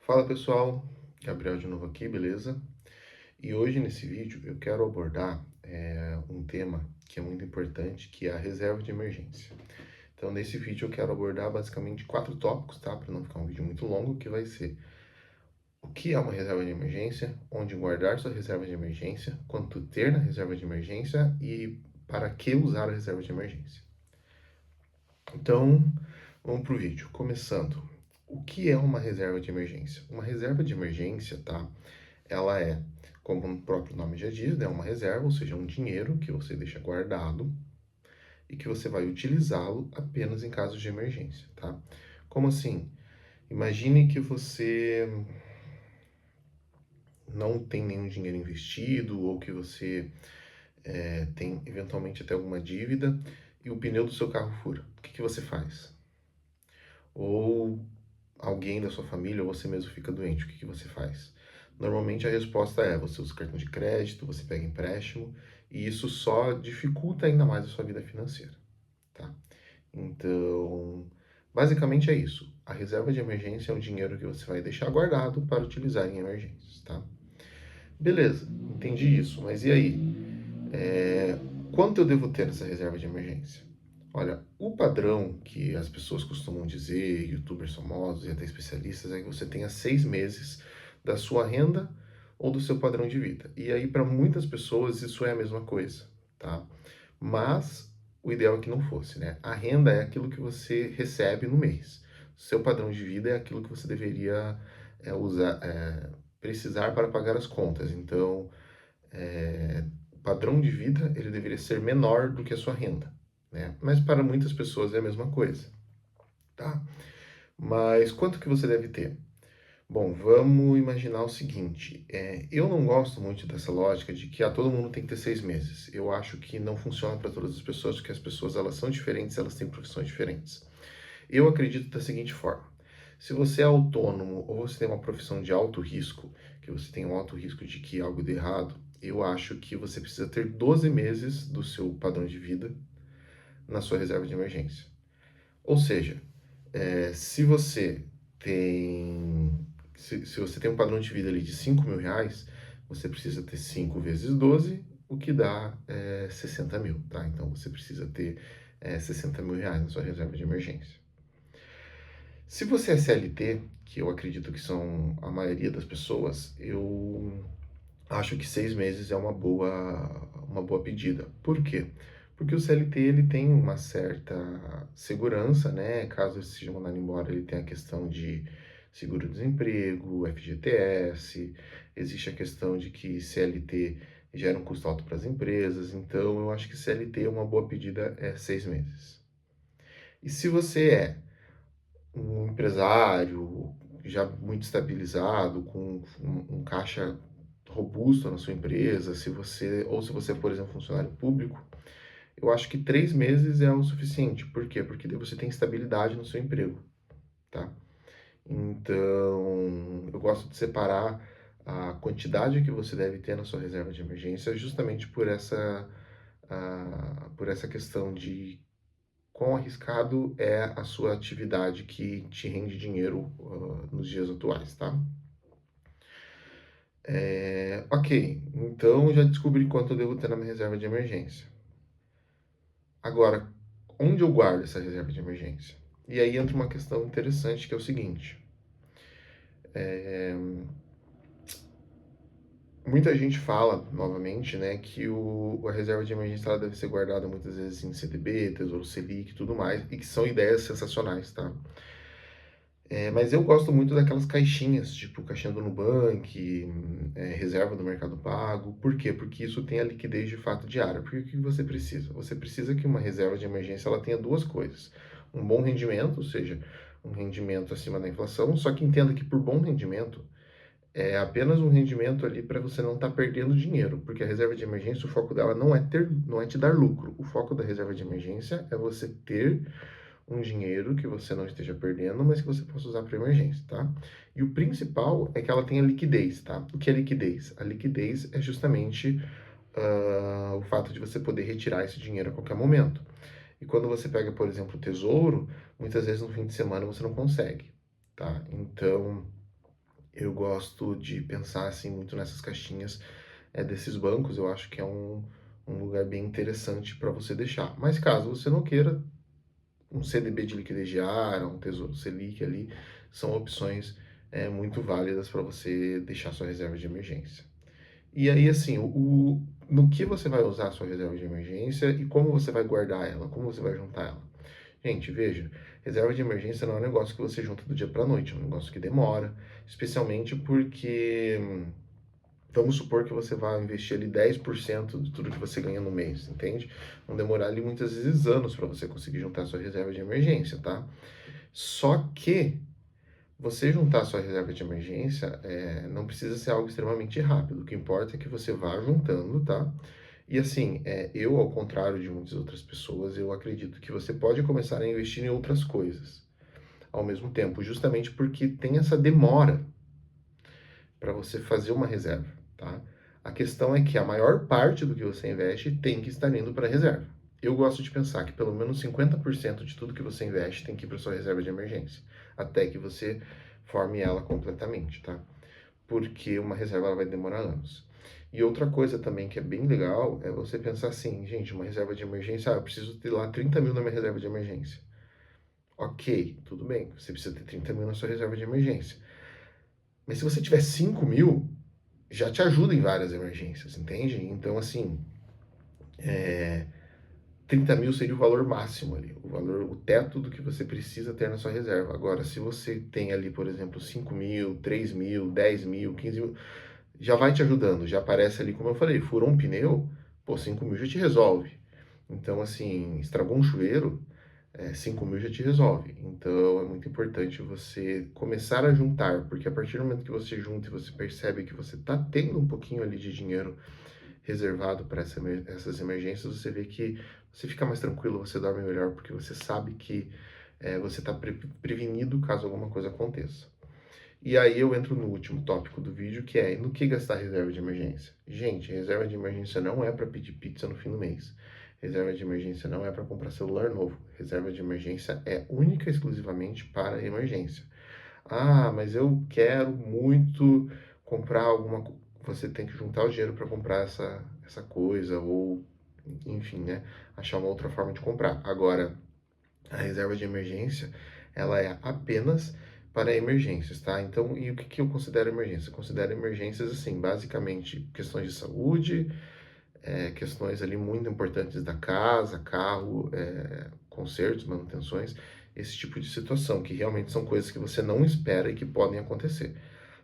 Fala pessoal, Gabriel de novo aqui, beleza? E hoje nesse vídeo eu quero abordar um tema que é muito importante, que é a reserva de emergência. Então nesse vídeo eu quero abordar basicamente 4 tópicos, tá? Para não ficar um vídeo muito longo, que vai ser o que é uma reserva de emergência, onde guardar sua reserva de emergência, quanto ter na reserva de emergência e para que usar a reserva de emergência. Então, vamos para o vídeo. Começando, o que é uma reserva de emergência? Uma reserva de emergência, tá? Ela é, como o próprio nome já diz, né, uma reserva, ou seja, um dinheiro que você deixa guardado e que você vai utilizá-lo apenas em casos de emergência, tá? Como assim? Imagine que você não tem nenhum dinheiro investido ou que você tem eventualmente até alguma dívida e o pneu do seu carro fura. O que você faz? Ou alguém da sua família ou você mesmo fica doente, o que você faz? Normalmente a resposta é: você usa cartão de crédito, você pega empréstimo, e isso só dificulta ainda mais a sua vida financeira, tá? Então, basicamente é isso. A reserva de emergência é um dinheiro que você vai deixar guardado para utilizar em emergências, tá? Beleza, entendi isso, mas e aí? Quanto eu devo ter nessa reserva de emergência? Olha, o padrão que as pessoas costumam dizer, youtubers famosos e até especialistas, é que você tenha 6 meses da sua renda ou do seu padrão de vida. E aí, para muitas pessoas, isso é a mesma coisa, tá? Mas o ideal é que não fosse, né? A renda é aquilo que você recebe no mês. Seu padrão de vida é aquilo que você deveria precisar para pagar as contas. Então, o padrão de vida ele deveria ser menor do que a sua renda, né? Mas para muitas pessoas é a mesma coisa, tá? Mas quanto que você deve ter? Bom, vamos imaginar o seguinte: eu não gosto muito dessa lógica de que todo mundo tem que ter 6 meses. Eu acho que não funciona para todas as pessoas, porque as pessoas elas são diferentes, elas têm profissões diferentes. Eu acredito da seguinte forma: se você é autônomo ou você tem uma profissão de alto risco, que você tem um alto risco de que algo dê errado, eu acho que você precisa ter 12 meses do seu padrão de vida na sua reserva de emergência. Ou seja, se você tem se você tem um padrão de vida ali de R$ 5.000, você precisa ter 5 vezes 12, o que dá 60 mil, tá? Então você precisa ter R$ 60.000 na sua reserva de emergência. Se você é CLT, que eu acredito que são a maioria das pessoas, eu acho que 6 meses é uma boa pedida. Por quê? Porque o CLT ele tem uma certa segurança, né? Caso ele seja mandado embora, ele tem a questão de seguro-desemprego, FGTS, existe a questão de que CLT gera um custo alto para as empresas, então eu acho que CLT é uma boa pedida, 6 meses. E se você é um empresário já muito estabilizado, com um caixa robusto na sua empresa, se você, por exemplo, funcionário público, eu acho que 3 meses é o suficiente. Por quê? Porque daí você tem estabilidade no seu emprego, tá? Então, eu gosto de separar a quantidade que você deve ter na sua reserva de emergência justamente por essa questão de quão arriscado é a sua atividade que te rende dinheiro nos dias atuais, tá? Ok, então já descobri quanto eu devo ter na minha reserva de emergência. Agora, onde eu guardo essa reserva de emergência? E aí entra uma questão interessante que é o seguinte: muita gente fala, novamente, né, que a reserva de emergência ela deve ser guardada muitas vezes em CDB, Tesouro Selic e tudo mais, e que são ideias sensacionais, tá? Mas eu gosto muito daquelas caixinhas, tipo caixinha do Nubank, reserva do Mercado Pago. Por quê? Porque isso tem a liquidez de fato diária. Porque o que você precisa? Você precisa que uma reserva de emergência ela tenha duas coisas: um bom rendimento, ou seja, um rendimento acima da inflação. Só que entenda que por bom rendimento é apenas um rendimento ali para você não estar perdendo dinheiro, porque a reserva de emergência, o foco dela não é te dar lucro. O foco da reserva de emergência é você ter um dinheiro que você não esteja perdendo, mas que você possa usar para emergência, tá? E o principal é que ela tenha liquidez, tá? O que é liquidez? A liquidez é justamente o fato de você poder retirar esse dinheiro a qualquer momento. E quando você pega, por exemplo, o tesouro, muitas vezes no fim de semana você não consegue, tá? Então, Eu gosto de pensar, assim, muito nessas caixinhas, desses bancos, eu acho que é um lugar bem interessante para você deixar. Mas caso você não queira, um CDB de liquidez diária, um Tesouro Selic ali, são opções, muito válidas para você deixar sua reserva de emergência. E aí, assim, no que você vai usar a sua reserva de emergência e como você vai guardar ela, como você vai juntar ela. Gente, veja, reserva de emergência não é um negócio que você junta do dia para a noite, é um negócio que demora, especialmente porque vamos supor que você vai investir ali 10% de tudo que você ganha no mês, entende? Vão demorar ali muitas vezes anos para você conseguir juntar a sua reserva de emergência, tá? Só que você juntar a sua reserva de emergência não precisa ser algo extremamente rápido. O que importa é que você vá juntando, tá? E assim, eu, ao contrário de muitas outras pessoas, eu acredito que você pode começar a investir em outras coisas ao mesmo tempo, justamente porque tem essa demora para você fazer uma reserva, tá? A questão é que a maior parte do que você investe tem que estar indo para a reserva. Eu gosto de pensar que pelo menos 50% de tudo que você investe tem que ir para sua reserva de emergência, até que você forme ela completamente, tá? Porque uma reserva ela vai demorar anos. E outra coisa também que é bem legal é você pensar assim, gente, uma reserva de emergência, eu preciso ter lá 30 mil na minha reserva de emergência. Ok, tudo bem, você precisa ter 30 mil na sua reserva de emergência. Mas se você tiver 5 mil, já te ajuda em várias emergências, entende? Então, assim, 30 mil seria o valor máximo ali, o teto do que você precisa ter na sua reserva. Agora, se você tem ali, por exemplo, 5 mil, 3 mil, 10 mil, 15 mil, já vai te ajudando, já aparece ali, como eu falei, furou um pneu, pô, 5 mil já te resolve. Então, assim, estragou um chuveiro, 5 mil já te resolve. Então, é muito importante você começar a juntar, porque a partir do momento que você junta e você percebe que você está tendo um pouquinho ali de dinheiro reservado para essas emergências, você vê que você fica mais tranquilo, você dorme melhor, porque você sabe que você está prevenido caso alguma coisa aconteça. E aí eu entro no último tópico do vídeo, que é no que gastar reserva de emergência. Gente, reserva de emergência não é para pedir pizza no fim do mês. Reserva de emergência não é para comprar celular novo. Reserva de emergência é única e exclusivamente para emergência. Ah, mas eu quero muito comprar alguma coisa. Você tem que juntar o dinheiro para comprar essa coisa, ou enfim, né? Achar uma outra forma de comprar. Agora, a reserva de emergência, ela é apenas para emergências, tá? Então, e o que eu considero emergência? Eu considero emergências, assim, basicamente questões de saúde, questões ali muito importantes da casa, carro, consertos, manutenções, esse tipo de situação, que realmente são coisas que você não espera e que podem acontecer.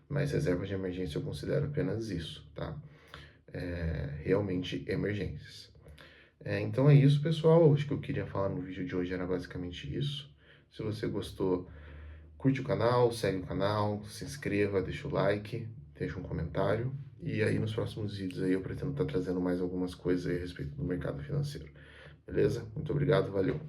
Mas reserva de emergência eu considero apenas isso, tá? Realmente emergências. Então é isso, pessoal. Acho que eu queria falar no vídeo de hoje era basicamente isso. Se você gostou, curte o canal, segue o canal, se inscreva, deixa o like, deixa um comentário. E aí nos próximos vídeos aí eu pretendo estar trazendo mais algumas coisas aí a respeito do mercado financeiro. Beleza? Muito obrigado, valeu.